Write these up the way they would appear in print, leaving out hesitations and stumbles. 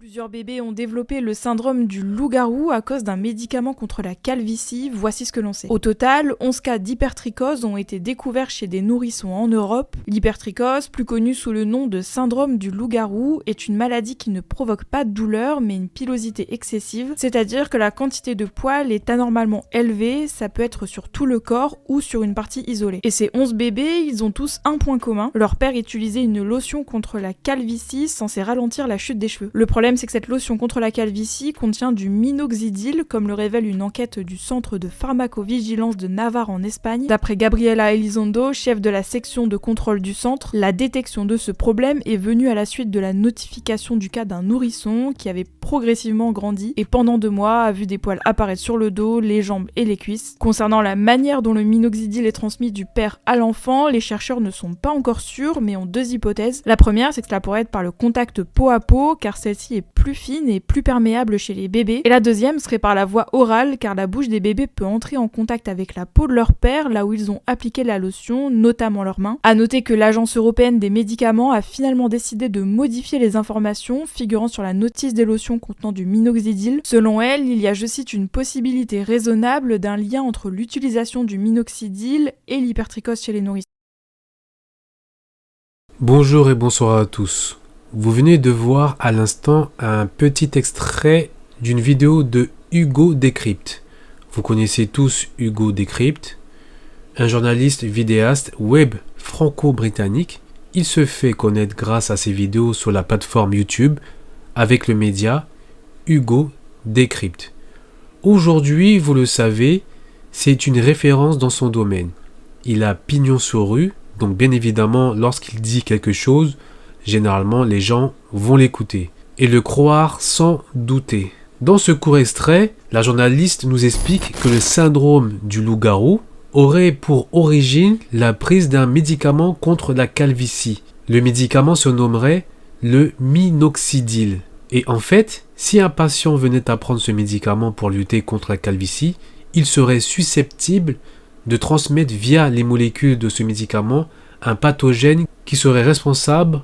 Plusieurs bébés ont développé le syndrome du loup-garou à cause d'un médicament contre la calvitie, voici ce que l'on sait. Au total, 11 cas d'hypertrichose ont été découverts chez des nourrissons en Europe. L'hypertrichose, plus connue sous le nom de syndrome du loup-garou, est une maladie qui ne provoque pas de douleur mais une pilosité excessive, c'est-à-dire que la quantité de poils est anormalement élevée, ça peut être sur tout le corps ou sur une partie isolée. Et ces 11 bébés, ils ont tous un point commun, leur père utilisait une lotion contre la calvitie censée ralentir la chute des cheveux. Le problème, c'est que cette lotion contre la calvitie contient du minoxidil, comme le révèle une enquête du Centre de pharmacovigilance de Navarre en Espagne. D'après Gabriela Elizondo, chef de la section de contrôle du centre, la détection de ce problème est venue à la suite de la notification du cas d'un nourrisson qui avait progressivement grandi et pendant 2 mois a vu des poils apparaître sur le dos, les jambes et les cuisses. Concernant la manière dont le minoxidil est transmis du père à l'enfant, les chercheurs ne sont pas encore sûrs mais ont 2 hypothèses. La première, c'est que cela pourrait être par le contact peau à peau car celle-ci est plus fine et plus perméable chez les bébés. Et la deuxième serait par la voie orale car la bouche des bébés peut entrer en contact avec la peau de leur père là où ils ont appliqué la lotion, notamment leurs mains. A noter que l'Agence européenne des médicaments a finalement décidé de modifier les informations figurant sur la notice des lotions contenant du minoxidil. Selon elle, il y a, je cite, une possibilité raisonnable d'un lien entre l'utilisation du minoxidil et l'hypertrichose chez les nourrissons. Bonjour et bonsoir à tous. Vous venez de voir à l'instant un petit extrait d'une vidéo de Hugo Décrypte. Vous connaissez tous Hugo Décrypte, un journaliste vidéaste web franco-britannique. Il se fait connaître grâce à ses vidéos sur la plateforme YouTube avec le média Hugo Décrypte. Aujourd'hui, vous le savez, c'est une référence dans son domaine. Il a pignon sur rue, donc bien évidemment, lorsqu'il dit quelque chose, généralement les gens vont l'écouter et le croire sans douter. Dans ce court extrait, la journaliste nous explique que le syndrome du loup-garou aurait pour origine la prise d'un médicament contre la calvitie. Le médicament se nommerait le minoxidil. Et en fait, si un patient venait à prendre ce médicament pour lutter contre la calvitie, il serait susceptible de transmettre via les molécules de ce médicament un pathogène qui serait responsable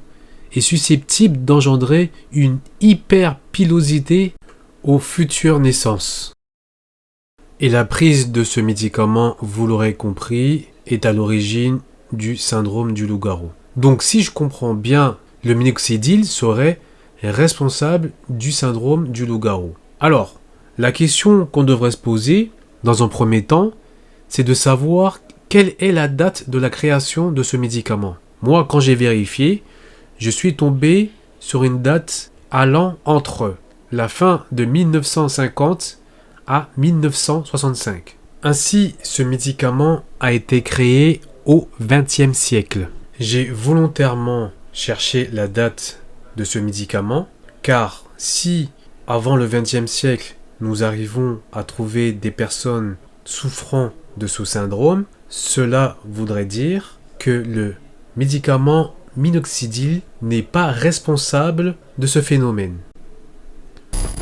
et susceptible d'engendrer une hyperpilosité aux futures naissances. Et la prise de ce médicament, vous l'aurez compris, est à l'origine du syndrome du loup-garou. Donc si je comprends bien, le minoxidil serait responsable du syndrome du loup-garou. Alors, la question qu'on devrait se poser, dans un premier temps, c'est de savoir quelle est la date de la création de ce médicament. Moi, quand j'ai vérifié, je suis tombé sur une date allant entre la fin de 1950 à 1965. Ainsi, ce médicament a été créé au XXe siècle. J'ai volontairement cherché la date de ce médicament, car si avant le XXe siècle, nous arrivons à trouver des personnes souffrant de ce syndrome, cela voudrait dire que le médicament minoxidil n'est pas responsable de ce phénomène.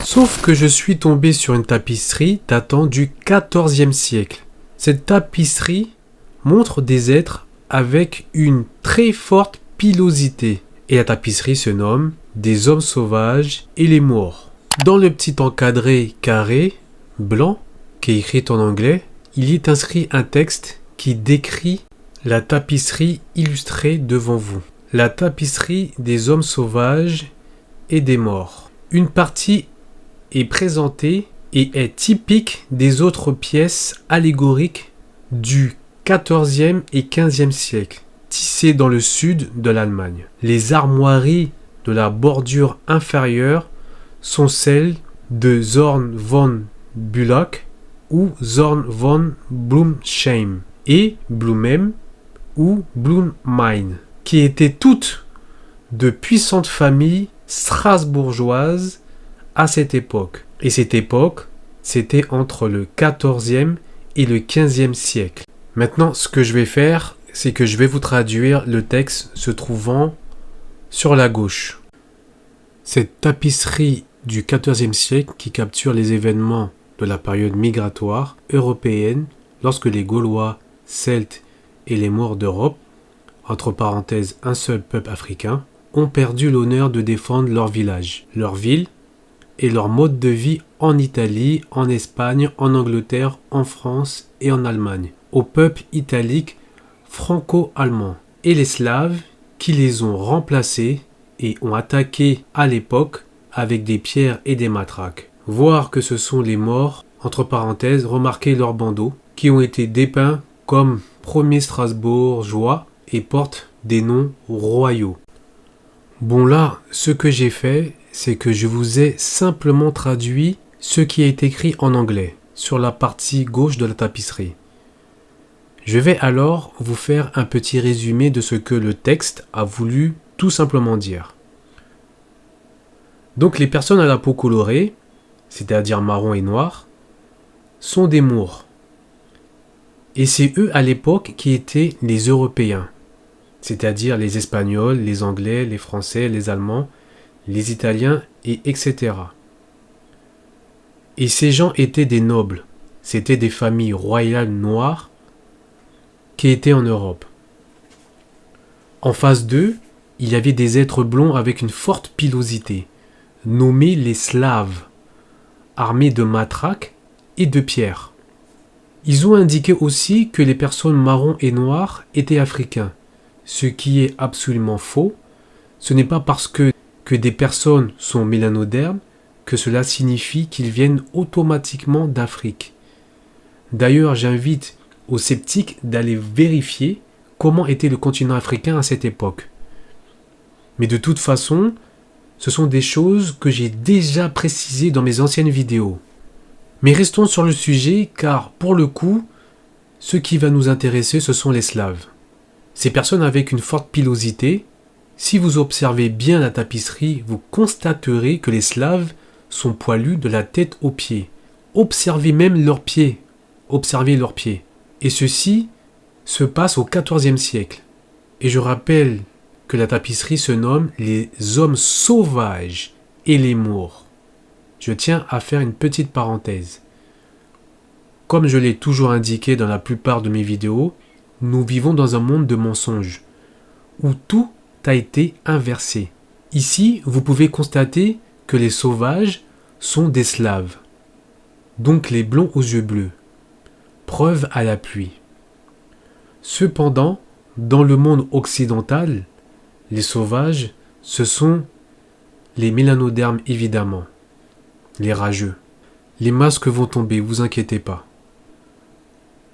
Sauf que je suis tombé sur une tapisserie datant du XIVe siècle. Cette tapisserie montre des êtres avec une très forte pilosité. Et la tapisserie se nomme « Des hommes sauvages et les morts ». Dans le petit encadré carré, blanc, qui est écrit en anglais, il y est inscrit un texte qui décrit la tapisserie illustrée devant vous. La tapisserie des hommes sauvages et des morts. Une partie est présentée et est typique des autres pièces allégoriques du XIVe et XVe siècle, tissées dans le sud de l'Allemagne. Les armoiries de la bordure inférieure sont celles de Zorn von Bullock ou Zorn von Blumsheim et Blumem ou Blummein, qui étaient toutes de puissantes familles strasbourgeoises à cette époque. Et cette époque, c'était entre le XIVe et le XVe siècle. Maintenant, ce que je vais faire, c'est que je vais vous traduire le texte se trouvant sur la gauche. Cette tapisserie du XIVe siècle qui capture les événements de la période migratoire européenne lorsque les Gaulois, Celtes et les Maures d'Europe, entre parenthèses un seul peuple africain, ont perdu l'honneur de défendre leur village, leur ville et leur mode de vie en Italie, en Espagne, en Angleterre, en France et en Allemagne, au peuple italique franco-allemand, et les Slaves qui les ont remplacés et ont attaqué à l'époque avec des pierres et des matraques. Voir que ce sont les morts, entre parenthèses, remarquez leurs bandeaux, qui ont été dépeints comme premier Strasbourgeois et portent des noms royaux. Bon là, ce que j'ai fait, c'est que je vous ai simplement traduit ce qui est écrit en anglais sur la partie gauche de la tapisserie. Je vais alors vous faire un petit résumé de ce que le texte a voulu tout simplement dire. Donc les personnes à la peau colorée, c'est-à-dire marron et noir, sont des Moors. Et c'est eux à l'époque qui étaient les Européens, c'est-à-dire les Espagnols, les Anglais, les Français, les Allemands, les Italiens, et etc. Et ces gens étaient des nobles, c'était des familles royales noires qui étaient en Europe. En face d'eux, il y avait des êtres blonds avec une forte pilosité, nommés les Slaves, armés de matraques et de pierres. Ils ont indiqué aussi que les personnes marron et noires étaient africains, ce qui est absolument faux. Ce n'est pas parce que des personnes sont mélanodermes que cela signifie qu'ils viennent automatiquement d'Afrique. D'ailleurs, j'invite aux sceptiques d'aller vérifier comment était le continent africain à cette époque. Mais de toute façon, ce sont des choses que j'ai déjà précisées dans mes anciennes vidéos. Mais restons sur le sujet car, pour le coup, ce qui va nous intéresser, ce sont les Slaves. Ces personnes avec une forte pilosité, si vous observez bien la tapisserie, vous constaterez que les Slaves sont poilus de la tête aux pieds. Observez même leurs pieds. Observez leurs pieds. Et ceci se passe au XIVe siècle. Et je rappelle que la tapisserie se nomme les hommes sauvages et les Moors. Je tiens à faire une petite parenthèse. Comme je l'ai toujours indiqué dans la plupart de mes vidéos, nous vivons dans un monde de mensonges, où tout a été inversé. Ici, vous pouvez constater que les sauvages sont des Slaves, donc les blonds aux yeux bleus. Preuve à l'appui. Cependant, dans le monde occidental, les sauvages, ce sont les mélanodermes évidemment, les rageux. Les masques vont tomber, vous inquiétez pas.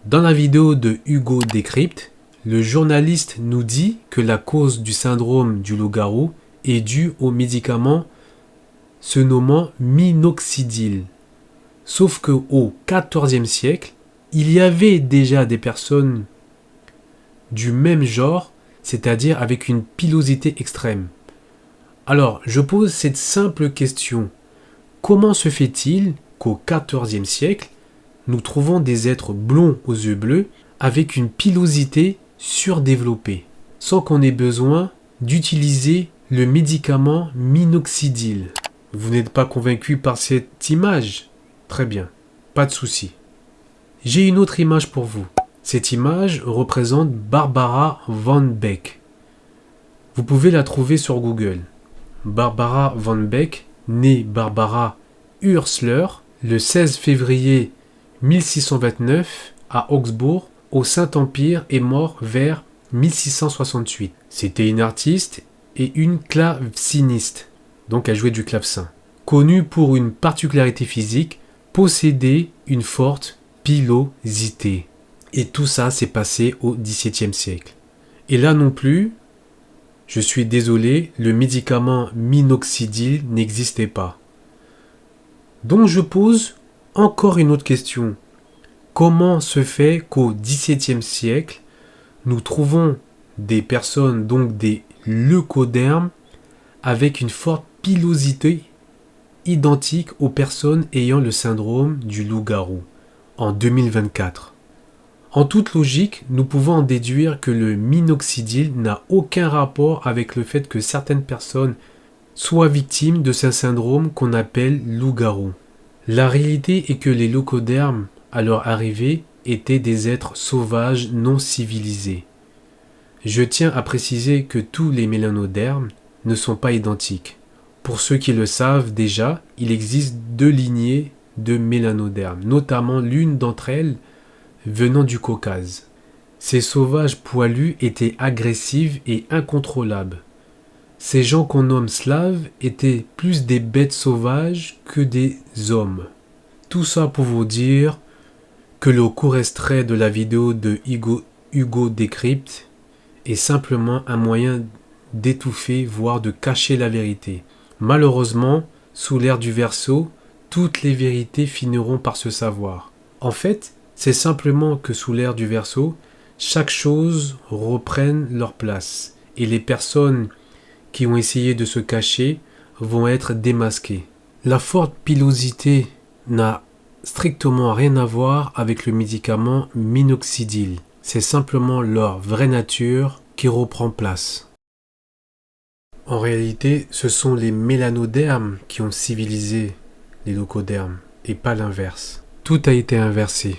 Dans la vidéo de Hugo Décrypte, le journaliste nous dit que la cause du syndrome du loup-garou est due au médicament se nommant minoxidil. Sauf qu'au XIVe siècle, il y avait déjà des personnes du même genre, c'est-à-dire avec une pilosité extrême. Alors, je pose cette simple question. Comment se fait-il qu'au XIVe siècle, nous trouvons des êtres blonds aux yeux bleus avec une pilosité surdéveloppée, sans qu'on ait besoin d'utiliser le médicament minoxidil? Vous n'êtes pas convaincu par cette image? Très bien, pas de souci. J'ai une autre image pour vous. Cette image représente Barbara Van Beck. Vous pouvez la trouver sur Google. Barbara Van Beck, née Barbara Ursler, le 16 février 1629 à Augsbourg, au Saint-Empire, est mort vers 1668. C'était une artiste et une claveciniste, donc elle jouait du clavecin. Connue pour une particularité physique, possédait une forte pilosité. Et tout ça s'est passé au XVIIe siècle. Et là non plus, je suis désolé, le médicament minoxidil n'existait pas. Donc je pose encore une autre question. Comment se fait qu'au XVIIe siècle, nous trouvons des personnes, donc des leucodermes, avec une forte pilosité identique aux personnes ayant le syndrome du loup-garou en 2024? En toute logique, nous pouvons en déduire que le minoxidil n'a aucun rapport avec le fait que certaines personnes soient victimes de ce syndrome qu'on appelle loup-garou. La réalité est que les leucodermes, à leur arrivée, étaient des êtres sauvages non civilisés. Je tiens à préciser que tous les mélanodermes ne sont pas identiques. Pour ceux qui le savent déjà, il existe 2 lignées de mélanodermes, notamment l'une d'entre elles venant du Caucase. Ces sauvages poilus étaient agressifs et incontrôlables. Ces gens qu'on nomme slaves étaient plus des bêtes sauvages que des hommes. Tout ça pour vous dire que le court extrait de la vidéo de Hugo Décrypte est simplement un moyen d'étouffer, voire de cacher la vérité. Malheureusement, sous l'ère du Verseau, toutes les vérités finiront par se savoir. En fait, c'est simplement que sous l'ère du Verseau, chaque chose reprenne leur place et les personnes qui ont essayé de se cacher vont être démasquées. La forte pilosité n'a strictement rien à voir avec le médicament minoxidil. C'est simplement leur vraie nature qui reprend place. En réalité, ce sont les mélanodermes qui ont civilisé les leucodermes et pas l'inverse. Tout a été inversé.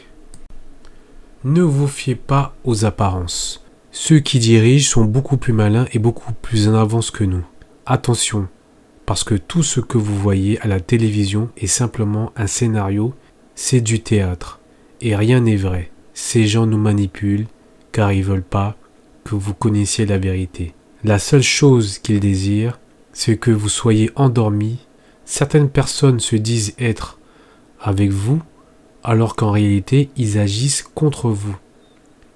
Ne vous fiez pas aux apparences. Ceux qui dirigent sont beaucoup plus malins et beaucoup plus en avance que nous. Attention, parce que tout ce que vous voyez à la télévision est simplement un scénario, c'est du théâtre. Et rien n'est vrai. Ces gens nous manipulent car ils veulent pas que vous connaissiez la vérité. La seule chose qu'ils désirent, c'est que vous soyez endormis. Certaines personnes se disent être avec vous, alors qu'en réalité, ils agissent contre vous.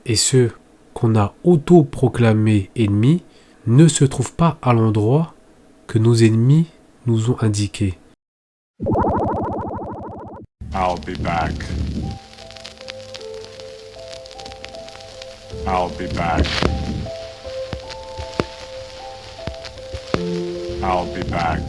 Et ceux qu'on a auto-proclamés ennemis ne se trouvent pas à l'endroit que nos ennemis nous ont indiqué. I'll be back. I'll be back. I'll be back.